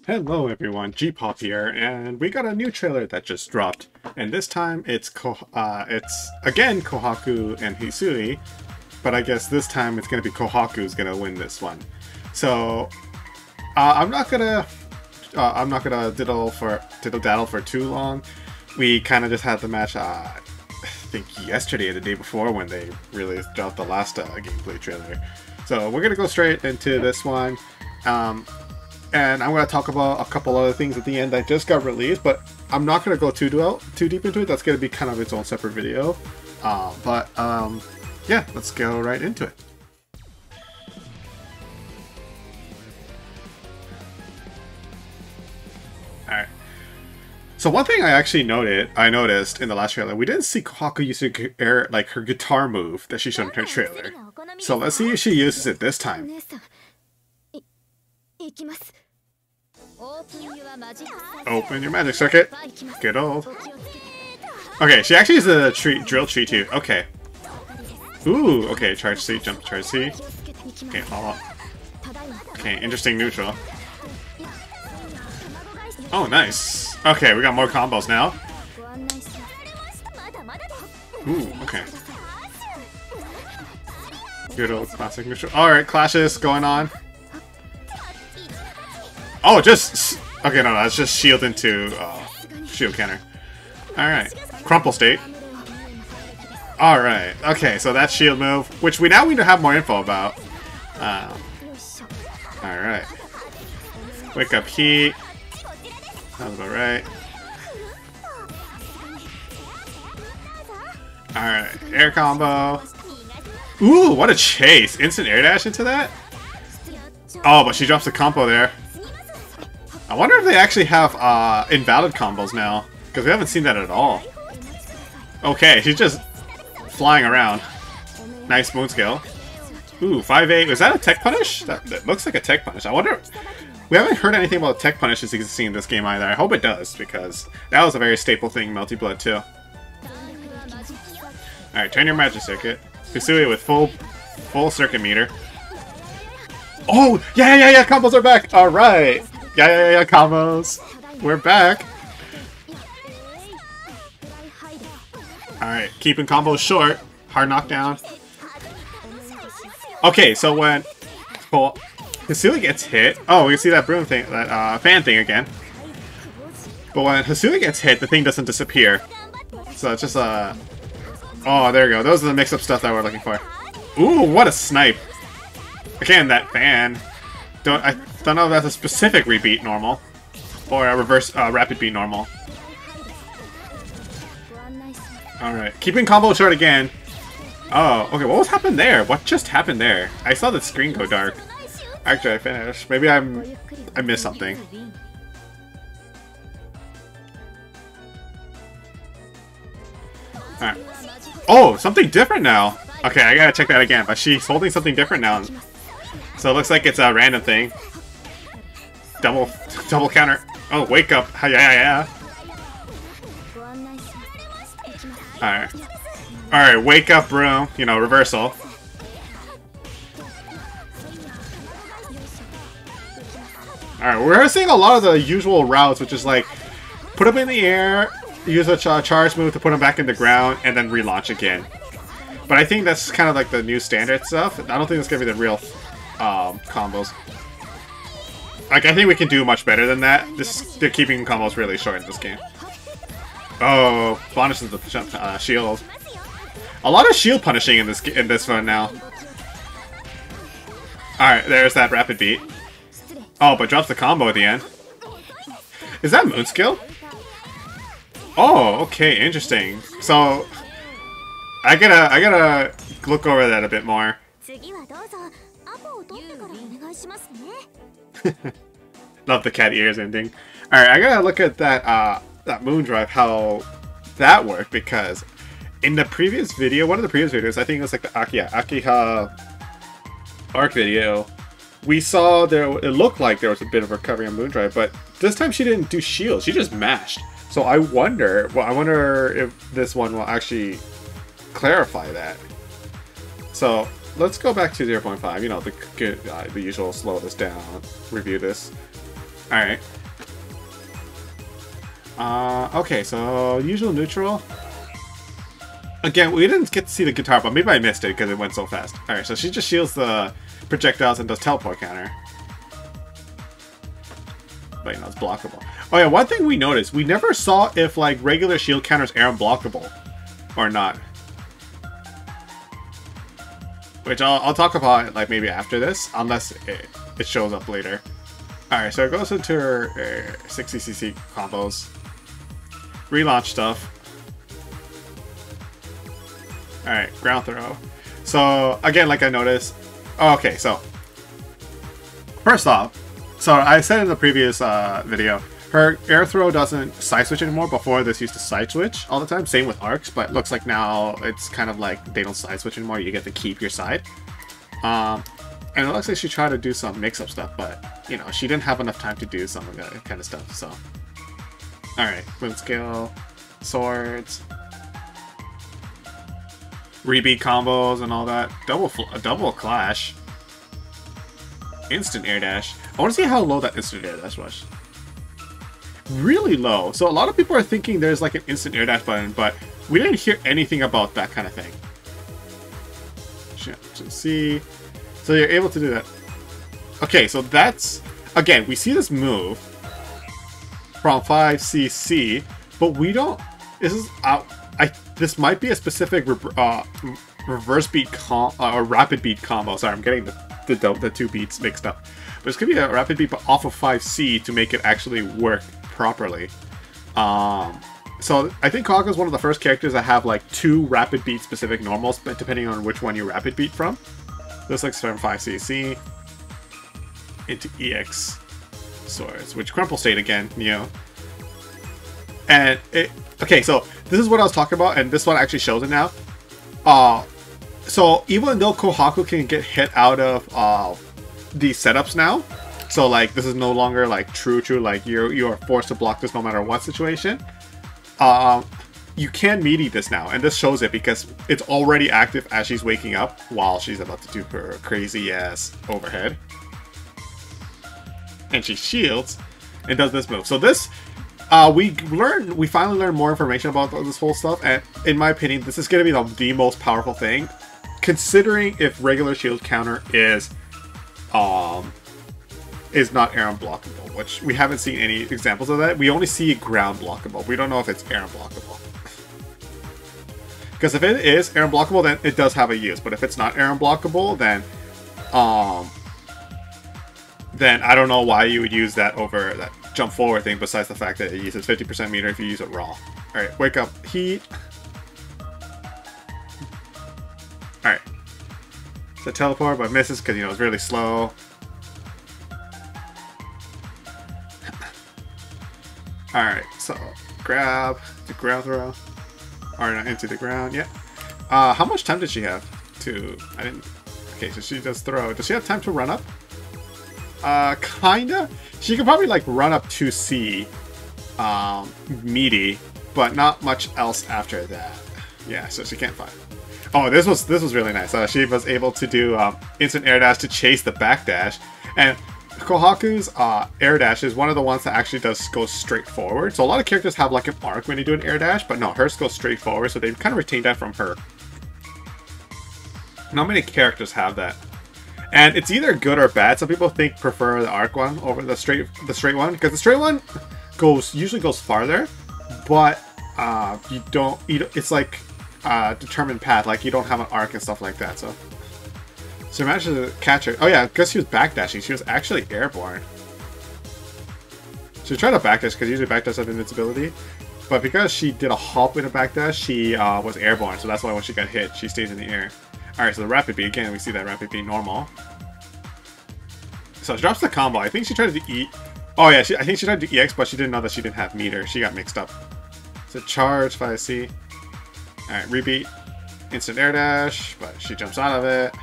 Hello everyone, G-Pop here, and we got a new trailer that just dropped. And this time it's again Kohaku and Hisui, but I guess this time it's gonna be Kohaku's gonna win this one. So I'm not gonna diddle daddle for too long. We kind of just had the match I think yesterday or the day before when they really dropped the last gameplay trailer. So we're gonna go straight into this one. And I'm going to talk about a couple other things at the end that just got released, but I'm not going to go too deep into it. That's going to be kind of its own separate video. Yeah, let's go right into it. Alright. So one thing I actually noticed in the last trailer, we didn't see Kohaku use her guitar move that she showed in her trailer. So let's see if she uses it this time. Open your magic circuit. Good old. Okay, she actually uses a drill tree too. Okay. Ooh, okay, charge C, jump to charge C. Okay, follow. Okay, interesting neutral. Oh, nice. Okay, we got more combos now. Ooh, okay. Good old classic neutral. Alright, clashes going on. Oh, just... Okay, no, that's just shield into shield counter. Alright. Crumple state. Alright. Okay, so that's shield move, which we now need to have more info about. Alright. Wake up heat. Sounds about right. Alright. Air combo. Ooh, what a chase. Instant air dash into that? Oh, but she drops the combo there. I wonder if they actually have invalid combos now, because we haven't seen that at all. Okay, she's just flying around. Nice moon skill. Ooh, 5-8. Was that a tech punish? That looks like a tech punish. I wonder... We haven't heard anything about tech punishes existing in this game either. I hope it does, because that was a very staple thing in Melty Blood too. Alright, turn your magic circuit. Hisui with full circuit meter. Oh! Yeah, combos are back! Alright! Yeah, combos. We're back. Alright, keeping combos short. Hard knockdown. Okay, so when Hisui gets hit... Oh, we can see that broom thing, that fan thing again. But when Hisui gets hit, the thing doesn't disappear. So it's just a... Oh, there we go. Those are the mix-up stuff that we're looking for. Ooh, what a snipe. Again, that fan... I don't know if that's a specific rebeat normal or a reverse rapid beat normal. Alright, keeping combo short again. Oh, okay, what was happened there? What just happened there? I saw the screen go dark. Actually, I finished. Maybe I missed something. Alright. Oh, something different now. Okay, I gotta check that again, but she's holding something different now. So it looks like it's a random thing. Double counter. Oh, wake up. Yeah. Alright, wake up broom. You know, reversal. Alright, we're seeing a lot of the usual routes, which is like, put them in the air, use a charge move to put them back in the ground, and then relaunch again. But I think that's kind of like the new standard stuff. I don't think it's going to be the real combos. Like, I think we can do much better than that. They're keeping combos really short in this game. Oh, punishes the shield. A lot of shield punishing in this one now. Alright, there's that rapid beat. Oh, but drops the combo at the end. Is that moon skill? Oh, okay, interesting. So, I gotta look over that a bit more. Love the cat ears ending. Alright, I gotta look at that moon drive, how that worked, because in the previous video, one of the previous videos, I think it was like the Akiha arc video, we saw it looked like there was a bit of recovery on moon drive, but this time she didn't do shield, she just mashed. So I wonder if this one will actually clarify that. So let's go back to 0.5, you know, the usual slow this down, review this. Alright. Okay, so usual neutral. Again, we didn't get to see the guitar, but maybe I missed it because it went so fast. Alright, so she just shields the projectiles and does teleport counter. But, you know, it's blockable. Oh yeah, one thing we noticed, we never saw if, like, regular shield counters are unblockable or not. Which I'll talk about, like, maybe after this, unless it shows up later. Alright, so it goes into her 60cc combos. Relaunch stuff. Alright, ground throw. So, again, like I noticed... Oh, okay, so... First off, so I said in the previous video, her air throw doesn't side switch anymore. Before, this used to side switch all the time. Same with arcs, but it looks like now it's kind of like they don't side switch anymore. You get to keep your side. And it looks like she tried to do some mix-up stuff, but, you know, she didn't have enough time to do some of that kind of stuff, so... Alright, wind skill, swords... Rebeat combos and all that. Double clash. Instant air dash. I want to see how low that instant air dash was. Really low. So a lot of people are thinking there's like an instant air dash button, but we didn't hear anything about that kind of thing. See. So you're able to do that. Okay, so that's... Again, we see this move from 5cc, but we don't... This is... This might be a specific reverse beat or rapid beat combo. Sorry, I'm getting the two beats mixed up. But it's going to be a rapid beat, but off of 5C to make it actually work properly. So I think Kohaku is one of the first characters that have like 2 rapid beat specific normals, depending on which one you rapid beat from. This looks from 5cc into EX swords, which crumple state again, Neo. And it... Okay, so this is what I was talking about, and this one actually shows it now. So even though Kohaku can get hit out of these setups now, so like this is no longer like true, like you are forced to block this no matter what situation. You can meaty this now, and this shows it because it's already active as she's waking up while she's about to do her crazy ass overhead, and she shields and does this move. So this. We finally learned more information about this whole stuff, and in my opinion, this is going to be the most powerful thing, considering if regular shield counter is not air unblockable, which we haven't seen any examples of that. We only see ground blockable. We don't know if it's air unblockable. Because if it is air unblockable, then it does have a use, but if it's not air unblockable, then I don't know why you would use that over that jump forward thing, besides the fact that it uses 50% meter if you use it raw. Alright, wake up, heat. Alright. So teleport, but misses because, you know, it's really slow. Alright, so grab, the ground throw. Or not into the ground, yeah. How much time did she have to... I didn't... Okay, so she does throw. Does she have time to run up? Kinda. She could probably like run up to C, meaty, but not much else after that. Yeah, so she can't fight. Oh, this was really nice. She was able to do instant air dash to chase the back dash, and Kohaku's air dash is one of the ones that actually go straight forward. So a lot of characters have like an arc when they do an air dash, but no, hers goes straight forward. So they've kind of retained that from her. Not many characters have that. And it's either good or bad. Some people prefer the arc one over the straight one, because the straight one usually goes farther, but it's like determined path, like you don't have an arc and stuff like that. So she managed to catch her. Oh yeah, because she was backdashing, she was actually airborne. She tried to backdash because usually backdash has invincibility, but because she did a hop in a backdash, she was airborne. So that's why when she got hit, she stays in the air. Alright, so the rapid beat, again, we see that rapid beat normal. So she drops the combo. I think she tried to do Oh yeah, I think she tried to do EX, but she didn't know that she didn't have meter. She got mixed up. So charge, 5C. Alright, rebeat. Instant air dash, but she jumps out of it.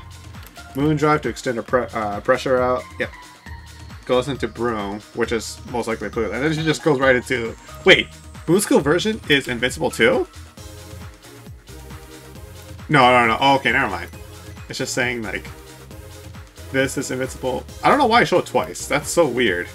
Moon drive to extend her pressure out. Yep. Goes into Broom, which is most likely blue. And then she just goes right into... Wait, Moon skill version is invincible too? No. Oh, okay, never mind. It's just saying, like, this is invincible. I don't know why I showed it twice. That's so weird.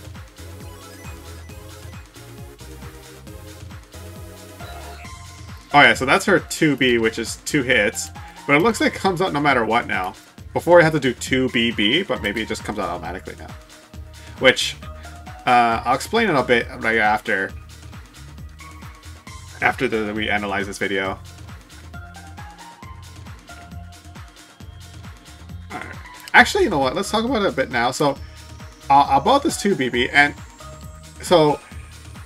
Oh yeah, so that's her 2B, which is 2 hits. But it looks like it comes out no matter what now. Before we had to do 2BB, but maybe it just comes out automatically now. Which, I'll explain it a bit right after. We analyze this video. Alright. Actually, you know what? Let's talk about it a bit now. So, about this 2BB, and so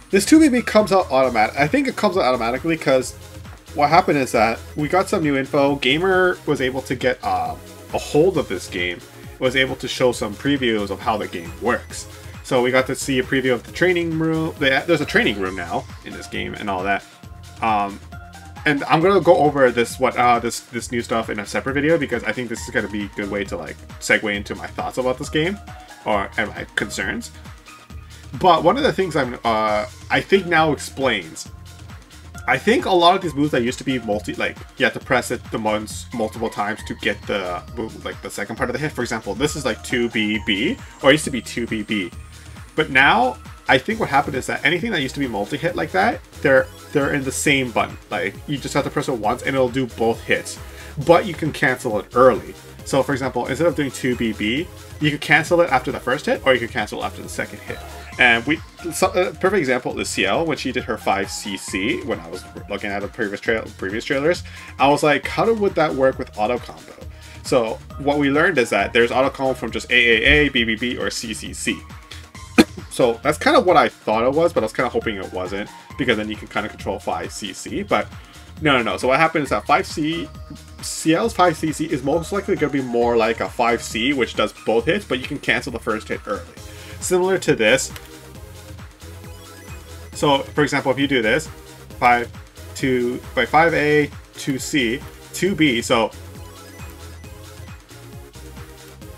this 2BB comes out automatic. I think it comes out automatically because what happened is that we got some new info. Gamer was able to get a hold of this game. Was able to show some previews of how the game works. So we got to see a preview of the training room. There's a training room now in this game and all that. And I'm gonna go over this this new stuff in a separate video because I think this is gonna be a good way to like segue into my thoughts about this game and my concerns. But one of the things I think now explains. I think a lot of these moves that used to be like you have to press it multiple times to get the second part of the hit. For example, this is like 2BB, or it used to be 2BB. But now I think what happened is that anything that used to be multi-hit like that, they're in the same button. Like you just have to press it once and it'll do both hits. But you can cancel it early. So for example, instead of doing 2BB, you could cancel it after the first hit, or you could cancel it after the second hit. And a perfect example is CL when she did her 5CC. When I was looking at the previous trailers, I was like, how would that work with auto combo? So what we learned is that there's auto combo from just AAA, BBB, or CCC. So that's kind of what I thought it was, but I was kind of hoping it wasn't, because then you can kind of control 5CC. But no. So what happened is that CL's 5CC is most likely going to be more like a 5C, which does both hits, but you can cancel the first hit early. Similar to this. So, for example, if you do this, 5A, 2C, 2B, so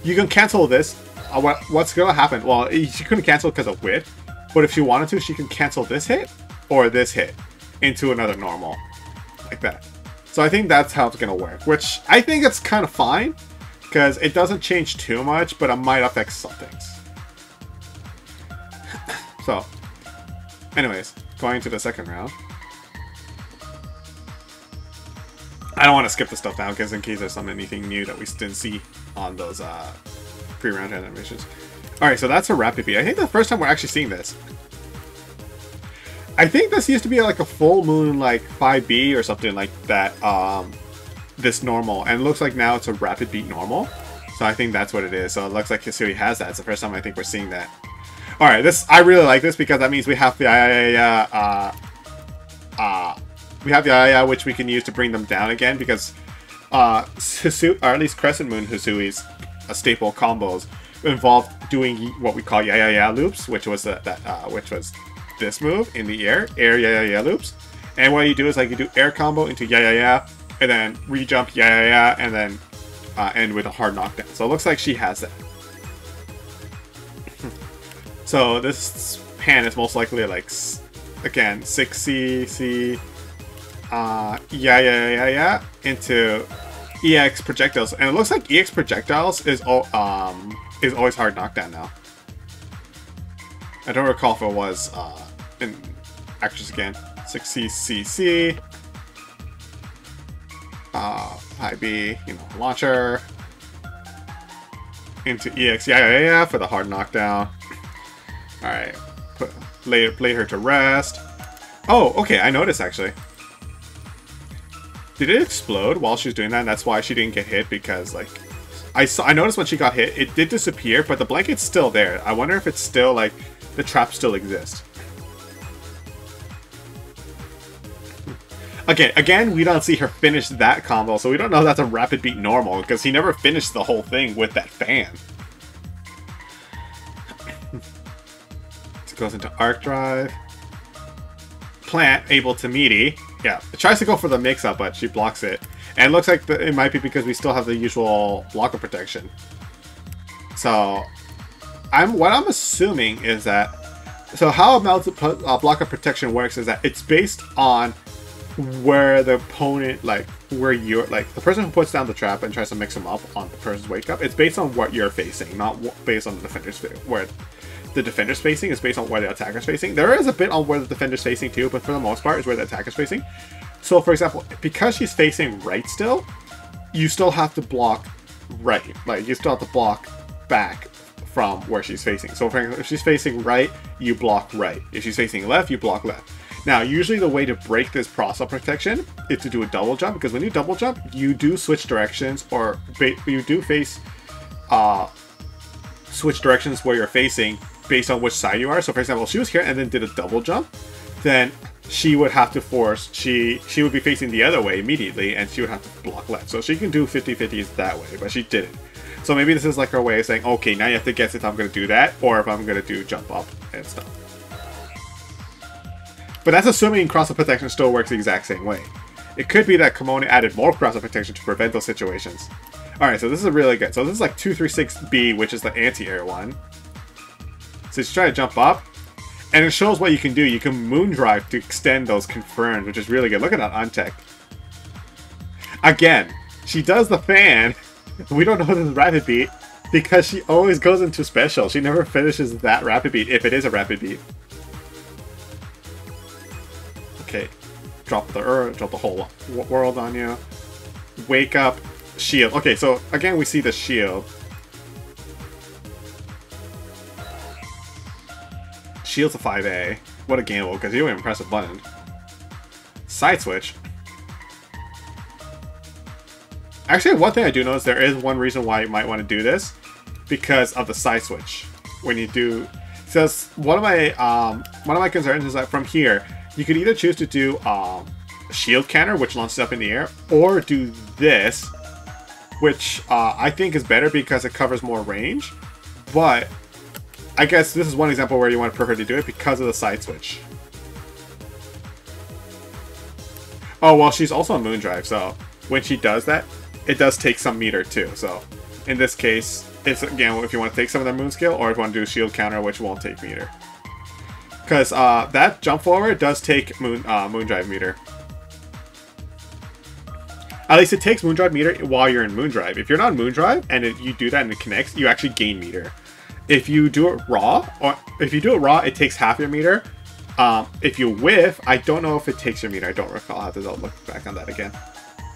you can cancel this. What's going to happen? Well, she couldn't cancel because of width, but if she wanted to, she can cancel this hit or this hit into another normal, like that. So I think that's how it's going to work, which I think it's kind of fine because it doesn't change too much, but it might affect some things. So, anyways, going to the second round. I don't want to skip the stuff down because in case there's anything new that we didn't see on those pre-round animations. Alright, so that's a rapid beat. I think the first time we're actually seeing this. I think this used to be like a full moon like 5B or something like that, this normal. And it looks like now it's a rapid beat normal. So I think that's what it is. So it looks like Hisui has that. It's the first time I think we're seeing that. Alright, I really like this because that means we have the which we can use to bring them down again, because Hisui, or at least Crescent Moon Hisui's staple combos involve doing what we call loops, which was this move in the air loops. And what you do is like you do air combo into and then re-jump and then end with a hard knockdown. So it looks like she has that. So this pan is most likely like, again, 6C, into EX projectiles, and it looks like EX projectiles is always hard knockdown now. I don't recall if it was in actress again. 6C, high B, launcher into EX for the hard knockdown. Alright, lay her to rest. Oh, okay, I noticed actually. Did it explode while she was doing that? And that's why she didn't get hit, because like I noticed when she got hit, it did disappear, but the blanket's still there. I wonder if it's still like the trap still exists. Again, we don't see her finish that combo, so we don't know if that's a rapid beat normal, because he never finished the whole thing with that fan. It goes into arc drive. Plant able to meaty. Yeah, it tries to go for the mix-up, but she blocks it. And it looks like it might be because we still have the usual blocker protection. So, what I'm assuming is that... So how a Melty blocker protection works is that it's based on where the opponent, like, where you're... Like, the person who puts down the trap and tries to mix them up on the person's wake-up, it's based on what you're facing, not based on the defender's where the defender's facing is based on where the attacker's facing. There is a bit on where the defender's facing too, but for the most part, is where the attacker's facing. So for example, because she's facing right still, you still have to block right. Like, you still have to block back from where she's facing. So for example, if she's facing right, you block right. If she's facing left, you block left. Now, usually the way to break this cross-up protection is to do a double jump, because when you double jump, you do switch directions, or you do face switch directions where you're facing based on which side you are. So for example, if she was here and then did a double jump, then she would have to force, she would be facing the other way immediately, and she would have to block left. So she can do 50-50s that way, but she didn't. So maybe this is like her way of saying, okay, now you have to guess if I'm going to do that, or if I'm going to do jump up and stuff. But that's assuming cross-up protection still works the exact same way. It could be that Kimono added more cross-up protection to prevent those situations. Alright, so this is really good. So this is like 236B, which is the anti-air one. So you try to jump up, and it shows what you can do. You can moondrive to extend those confirmed, which is really good. Look at that unchecked. Again, she does the fan. We don't know this is rapid beat, because she always goes into special. She never finishes that rapid beat, if it is a rapid beat. Okay, drop the whole world on you. Wake up, shield. Okay, so again we see the shield. Shield's a 5A. What a gamble, because you don't even press a button. Side switch. Actually, one thing I do notice, there is one reason why you might want to do this, because of the side switch. When you do, says one of my concerns is that from here, you could either choose to do shield counter, which launches up in the air, or do this, which I think is better because it covers more range. But I guess this is one example where you want to prefer to do it because of the side switch. Oh, well, she's also on Moondrive, so when she does that, it does take some meter too. So in this case, it's again if you want to take some of their moon skill, or if you want to do shield counter, which won't take meter. Because that jump forward does take Moondrive meter. At least it takes Moondrive meter while you're in Moondrive. If you're not in Moondrive and you do that and it connects, you actually gain meter. If you do it raw, it takes half your meter. If you whiff, I don't know if it takes your meter. I don't recall. I'll have to look back on that again.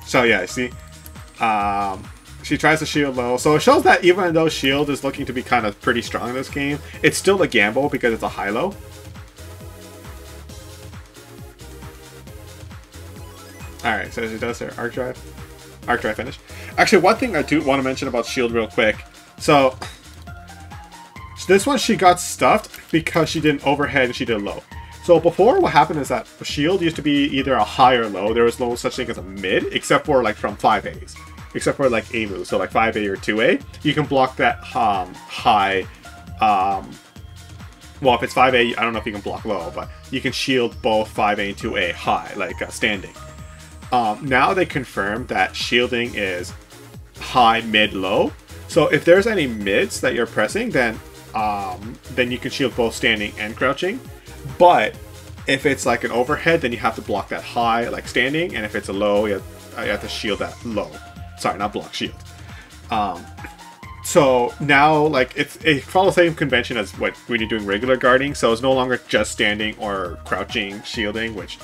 So yeah, see, she tries to shield low. So it shows that even though shield is looking to be kind of pretty strong in this game, it's still a gamble because it's a high-low. Alright, so she does her arc drive finish. Actually, one thing I do want to mention about shield real quick. So this one she got stuffed because she did an overhead and she did low. So before, what happened is that shield used to be either a high or low. There was no such thing as a mid, except for like from 5As. Except for like A moves, so like 5A or 2A. You can block that high. Well, if it's 5A, I don't know if you can block low, but you can shield both 5A and 2A high, like standing. Now they confirmed that shielding is high, mid, low. So if there's any mids that you're pressing, then you can shield both standing and crouching. But if it's like an overhead, then you have to block that high, like standing. And if it's a low, you have to shield that low. Sorry, not block, shield. So now, like, it follows the same convention as when you're doing regular guarding. So it's no longer just standing or crouching shielding, which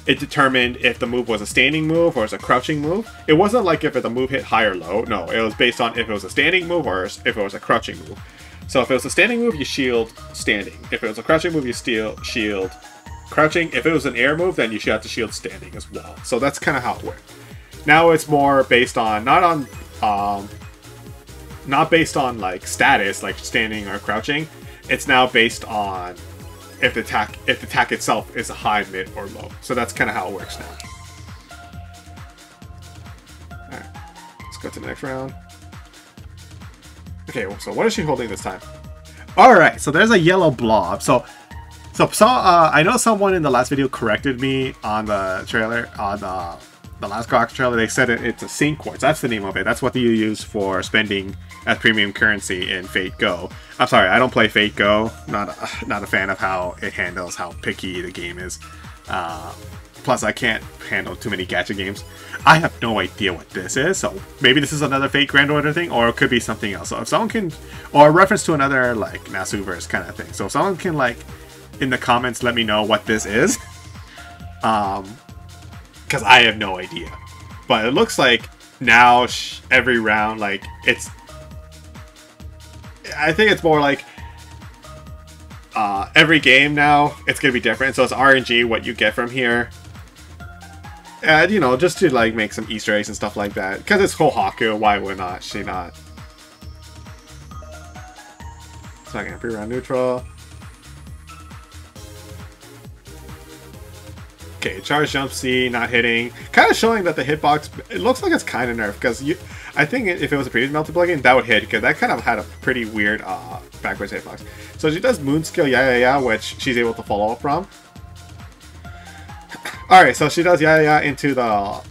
it determined if the move was a standing move or it's a crouching move. It wasn't like if the move hit high or low. No, it was based on if it was a standing move or if it was a crouching move. So if it was a standing move, you shield standing. If it was a crouching move, you shield crouching. If it was an air move, then you should have to shield standing as well. So that's kind of how it worked. Now it's more based on not based on like status, like standing or crouching. It's now based on if the attack itself is a high, mid, or low. So that's kind of how it works now. Alright, let's go to the next round. Okay, so what is she holding this time? Alright, so there's a yellow blob. So I know someone in the last video corrected me on the trailer, on the last Kohaku trailer. They said it's a sync quartz. That's the name of it. That's what you use for spending as premium currency in Fate Go. I'm sorry, I don't play Fate Go. Not a fan of how it handles how picky the game is. Plus, I can't handle too many gacha games. I have no idea what this is, so maybe this is another Fate Grand Order thing, or it could be something else. So if someone can, or a reference to another like Nasuverse kind of thing. So if someone can like in the comments let me know what this is. Because I have no idea. But it looks like now every round, like, it's... I think it's more like every game now, it's going to be different. So it's RNG, what you get from here. And, you know, just to, like, make some Easter eggs and stuff like that. Because it's Kohaku, why would not she not? Second, pre-round neutral. Okay, charge jump C, not hitting. Kind of showing that the hitbox, it looks like it's kind of nerfed. Because I think if it was a previous Melty plugin, that would hit. Because that kind of had a pretty weird backwards hitbox. So she does moon skill, yeah, which she's able to follow up from. Alright, so she does yeah into the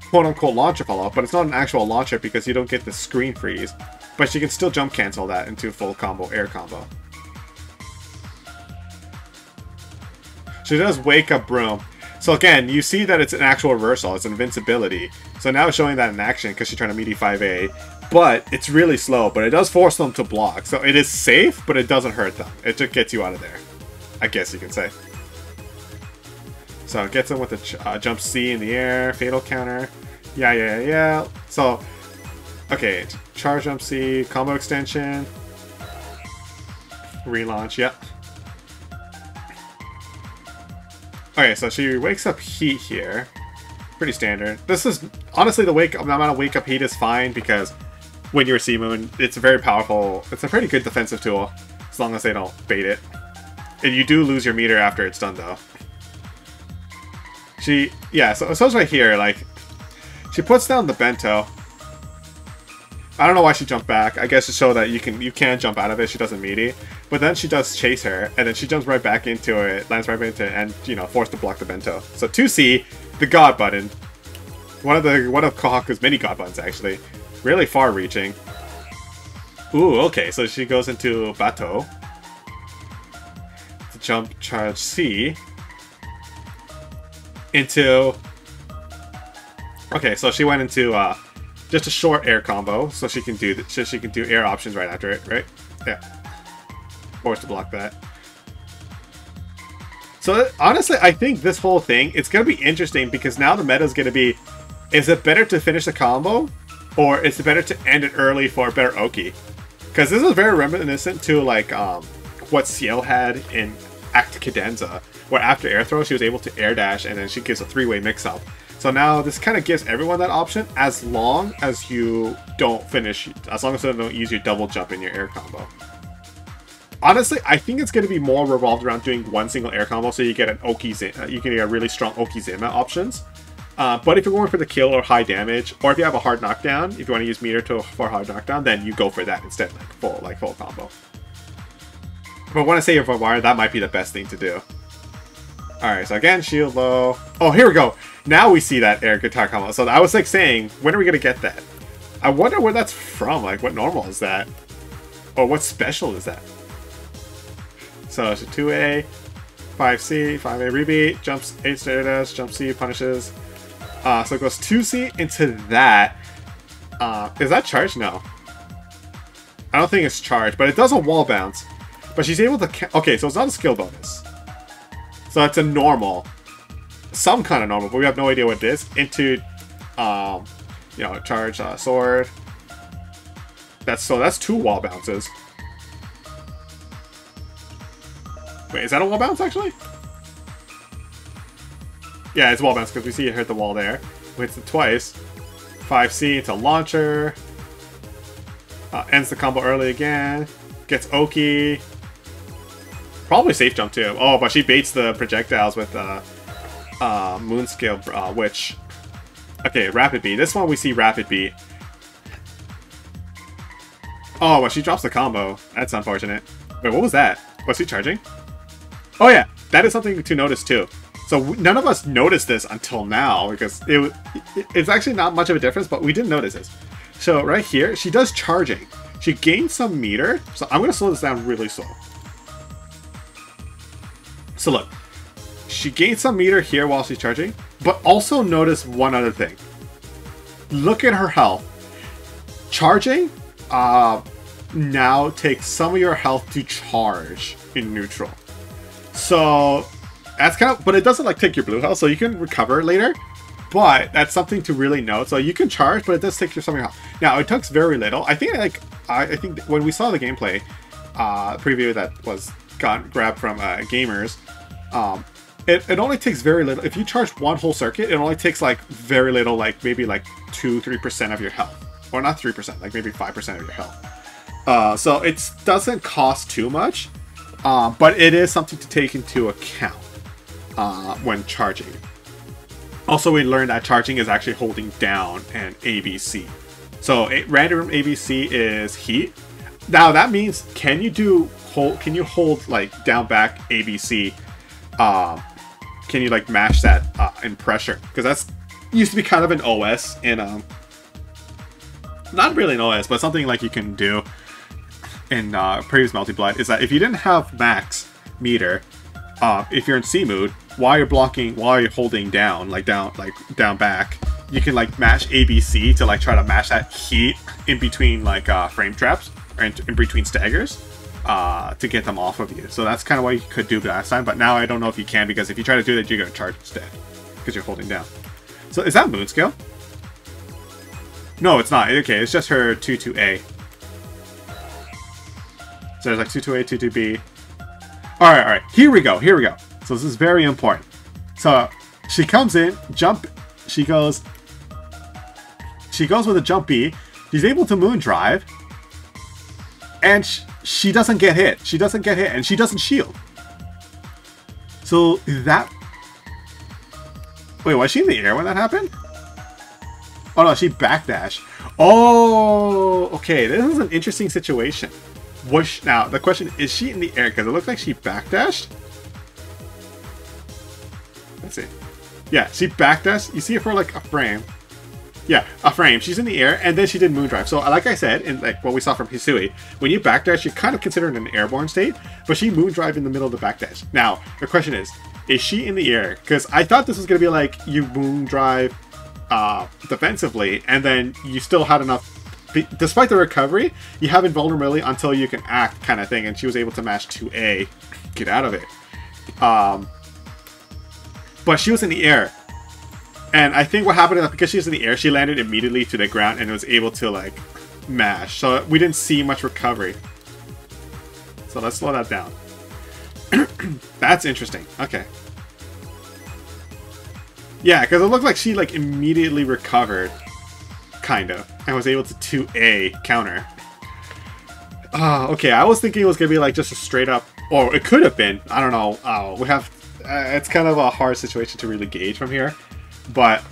quote-unquote launcher follow-up, but it's not an actual launcher because you don't get the screen freeze. But she can still jump cancel that into full combo, air combo. She does wake up broom. So again, you see that it's an actual reversal, it's invincibility. So now it's showing that in action because she's trying to meet E5A. But it's really slow, but it does force them to block. So it is safe, but it doesn't hurt them. It just gets you out of there, I guess you can say. So it gets him with a jump C in the air, fatal counter. Yeah. So, okay, charge jump C, combo extension, relaunch, yep. Okay, so she wakes up heat here. Pretty standard. This is, honestly, the amount of wake up heat is fine because when you're C-Moon, it's very powerful. It's a pretty good defensive tool, as long as they don't bait it. And you do lose your meter after it's done, though. Yeah, so it's right here, like, she puts down the bento. I don't know why she jumped back. I guess to show that you can jump out of it. She doesn't meaty. But then she does chase her, and then she jumps right back into it, lands right into it, and, you know, forced to block the bento. So 2C, the God button. One of Kohaku's mini God buttons, actually. Really far-reaching. Ooh, okay, so she goes into Bato. To jump charge C. Into... Okay, so she went into just a short air combo, so she can do air options right after it, right? Yeah. Forced to block that. So honestly, I think this whole thing, it's gonna be interesting because now the meta is gonna be, is it better to finish the combo, or is it better to end it early for a better Oki? Because this is very reminiscent to like what Ciel had in Act Cadenza, where after air throw she was able to air dash and then she gives a three-way mix-up. So now this kind of gives everyone that option as long as you don't finish, as long as you don't use your double jump in your air combo. Honestly, I think it's going to be more revolved around doing one single air combo so you get an Oki, you can get really strong Oki Zima options. But if you're going for the kill or high damage, or if you have a hard knockdown, if you want to use meter for hard knockdown, then you go for that instead, like full combo. But when I say you're for wire, that might be the best thing to do. Alright, so again, shield low. Oh, here we go. Now we see that air guitar combo. So I was like saying, when are we going to get that? I wonder where that's from. Like, what normal is that? Or what special is that? So it's a 2A, 5C, 5A rebeat, jumps 8 stair dash, jump C, punishes. So it goes 2C into that. Is that charged? No. I don't think it's charged, but it does a wall bounce. But she's able to... Okay, so it's not a skill bonus. So it's a normal. Some kind of normal, but we have no idea what it is. Into, you know, charge sword. That's 2 wall bounces. Wait, is that a wall bounce, actually? Yeah, it's wall bounce, because we see it hit the wall there. We hits it twice. 5C into launcher. Ends the combo early again. Gets Oki. Probably safe jump, too. Oh, but she baits the projectiles with Moon Scale, which... Okay, Rapid Beat. This one we see Rapid Beat. Oh, but she drops the combo. That's unfortunate. Wait, what was that? Was she charging? Oh yeah, that is something to notice too. So none of us noticed this until now because it's actually not much of a difference, but we didn't notice this. So right here, she does charging. She gains some meter. So I'm going to slow this down really slow. So look, she gains some meter here while she's charging, but also notice one other thing. Look at her health. Charging now takes some of your health to charge in neutral. So that's kind of, but it doesn't like take your blue health, so you can recover later. But that's something to really note. So you can charge, but it does take something off. Now it takes very little. I think I think when we saw the gameplay preview that was grabbed from gamers, it only takes very little. If you charge one whole circuit, it only takes like very little, like maybe like 2-3% of your health, or not 3%, like maybe 5% of your health. So it doesn't cost too much, but it is something to take into account when charging. Also, we learned that charging is actually holding down an ABC. So random ABC is heat. Now that means can you hold like down back ABC? Can you like mash that in pressure? Because that's used to be kind of an OS in not really an OS, but something like you can do in previous Melty Blood is that if you didn't have max meter, if you're in C mood, while you're holding down, down back, you can like mash ABC to like try to mash that heat in between like frame traps or in between staggers to get them off of you. So that's kind of what you could do last time, but now I don't know if you can, because if you try to do that, you're going to charge instead because you're holding down. So is that moon scale? No, it's not. Okay, it's just her 2-2A. So there's like 2-2A, 2-2B. Alright, here we go. So this is very important. So she comes in, she goes with a jump B. She's able to moon drive, and she doesn't get hit. And she doesn't shield. So that... Wait, was she in the air when that happened? Oh no, she backdashed. Oh, okay, this is an interesting situation. Now, the question is she in the air? Because it looks like she backdashed. Let's see. Yeah, she backdashed. You see it for like a frame. Yeah, a frame. She's in the air, and then she did moon drive. So, like I said, in like what we saw from Hisui, when you backdash, you're kind of considered an airborne state, but she moon drive in the middle of the backdash. Now, the question is she in the air? Because I thought this was going to be like you moon drive defensively, and then you still had enough. Despite the recovery, you have invulnerability until you can act, kind of thing, and she was able to mash 2A, get out of it. But she was in the air, and I think what happened is because she was in the air, she landed immediately to the ground and was able to like mash. So we didn't see much recovery. So let's slow that down. That's interesting. Okay. Yeah, because it looked like she like immediately recovered, kind of, and was able to 2A counter. Okay, I was thinking it was gonna be like just a straight up, or it could have been. I don't know. We have. It's kind of a hard situation to really gauge from here, but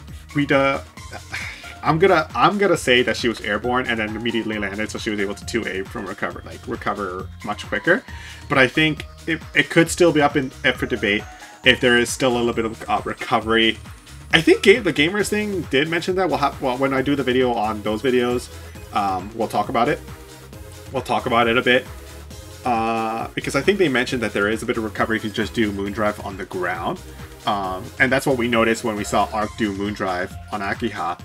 I'm gonna say that she was airborne and then immediately landed, so she was able to 2A from recover much quicker. But I think it could still be up for debate if there is still a little bit of recovery. I think the gamers thing did mention that. Well, when I do the video on those videos, we'll talk about it. We'll talk about it a bit. Because I think they mentioned that there is a bit of recovery if you just do Moondrive on the ground. And that's what we noticed when we saw Arc do Moondrive on Akiha.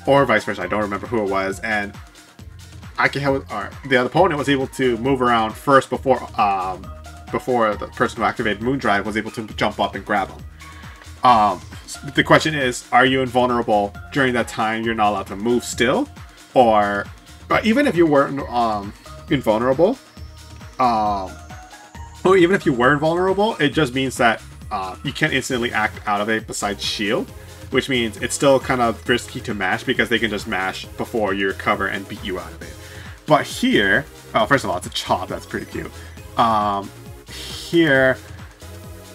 Or vice versa, I don't remember who it was. And Akiha, the opponent was able to move around first before the person who activated Moondrive was able to jump up and grab him. The question is, are you invulnerable during that time? You're not allowed to move still? Or even if you weren't invulnerable, or even if you were invulnerable, it just means that you can't instantly act out of it besides shield, which means it's still kind of risky to mash because they can just mash before you recover and beat you out of it. But here, first of all, it's a chop, that's pretty cute. Here,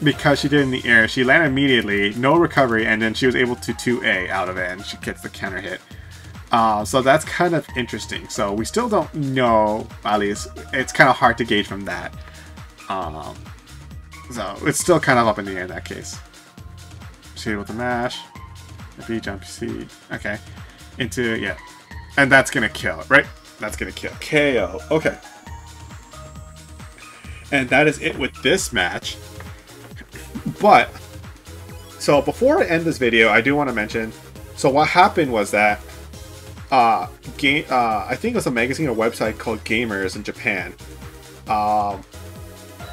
because she did it in the air, she landed immediately, no recovery, and then she was able to 2A out of it, and she gets the counter hit. So that's kind of interesting. So we still don't know, at least it's kind of hard to gauge from that. So it's still kind of up in the air in that case. She's able to mash, B jump C, okay, into, yeah, and that's gonna kill, right? That's gonna kill. KO, okay. And that is it with this match. But, so before I end this video, I do want to mention, so what happened was that, I think it was a magazine or website called Gamers in Japan,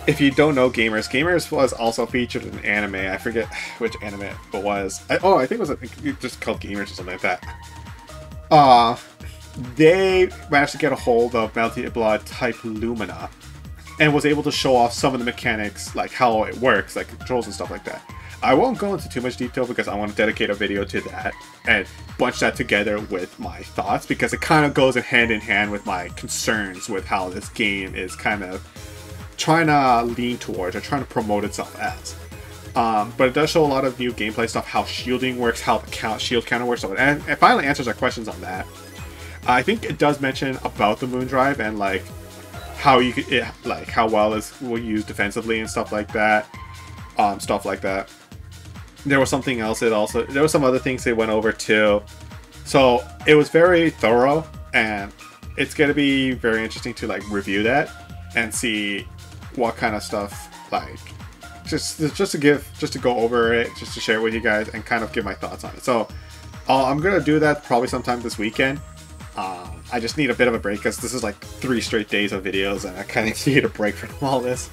if you don't know Gamers, Gamers was also featured in anime. I forget which anime it was. I think it was just called Gamers or something like that. They managed to get a hold of Melty Blood type Lumina and was able to show off some of the mechanics, like how it works, like controls and stuff like that. I won't go into too much detail because I want to dedicate a video to that and bunch that together with my thoughts, because it kind of goes hand in hand with my concerns with how this game is kind of trying to lean towards or trying to promote itself as. But it does show a lot of new gameplay stuff, how shielding works, how the shield counter works, and it finally answers our questions on that. I think it does mention about the moon drive and like how you could, like how well it will use defensively and stuff like that. There was something else. There was some other things they went over too. So it was very thorough, and it's gonna be very interesting to like review that and see what kind of stuff, like just to go over it, just to share it with you guys and kind of give my thoughts on it. So I'm gonna do that probably sometime this weekend. I just need a bit of a break because this is like 3 straight days of videos, and I kind of need a break from all this.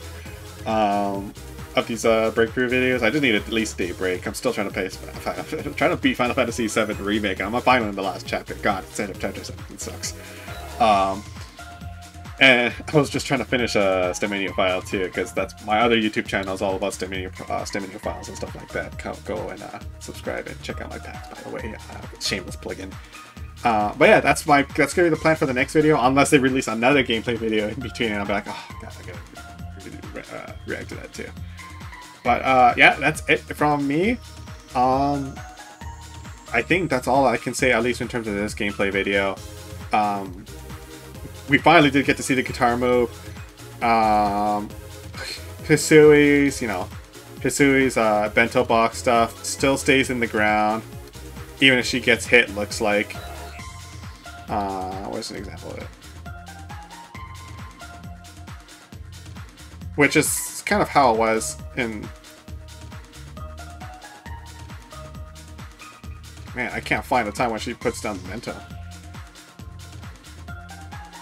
Of these breakthrough videos, I just need at least a day break. I'm still trying to beat Final Fantasy VII Remake, and I'm finally in the last chapter. God, it's of chapter 7. It sucks. And I was just trying to finish a Stepmania file too, because that's my other YouTube channel is all about Stepmania files and stuff like that. Go and subscribe and check out my packs, by the way. Shameless plugin. But yeah, that's gonna be the plan for the next video, unless they release another gameplay video in between, and I'll be like, oh god, I gotta react to that too. But yeah, that's it from me. I think that's all I can say, at least in terms of this gameplay video. We finally did get to see the guitar move. Hisui's bento box stuff still stays in the ground, even if she gets hit, looks like. What's an example of it? Which is kind of how it was in... Man, I can't find the time when she puts down the bento.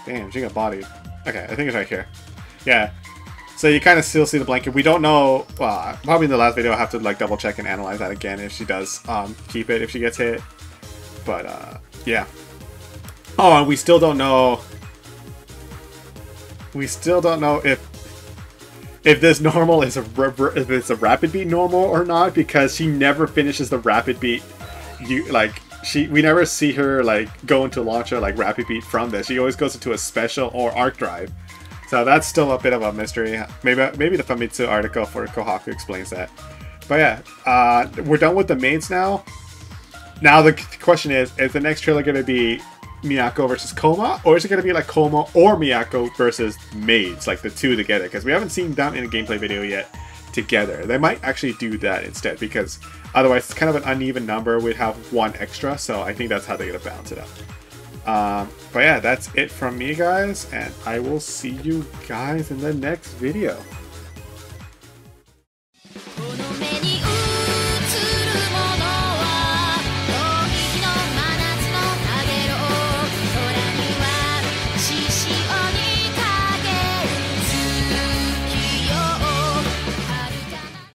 Damn, she got bodied. Okay, I think it's right here. Yeah. So you kind of still see the blanket. We don't know... probably in the last video I'll have to like double check and analyze that again if she does keep it, if she gets hit. But yeah. Oh, and we still don't know... if this normal is if it's a rapid beat normal or not, because she never finishes the rapid beat. We never see her like go into launcher like rapid beat from this. She always goes into a special or arc drive. So that's still a bit of a mystery. Maybe the Famitsu article for Kohaku explains that. But yeah, we're done with the maids now. Now the question is the next trailer going to be Miyako versus Koma, or is it going to be like Koma or Miyako versus maids, like the two together? Because we haven't seen them in a gameplay video yet together. They might actually do that instead, because otherwise it's kind of an uneven number. We'd have one extra, so I think that's how they're going to balance it out. But yeah, that's it from me, guys, and I will see you guys in the next video.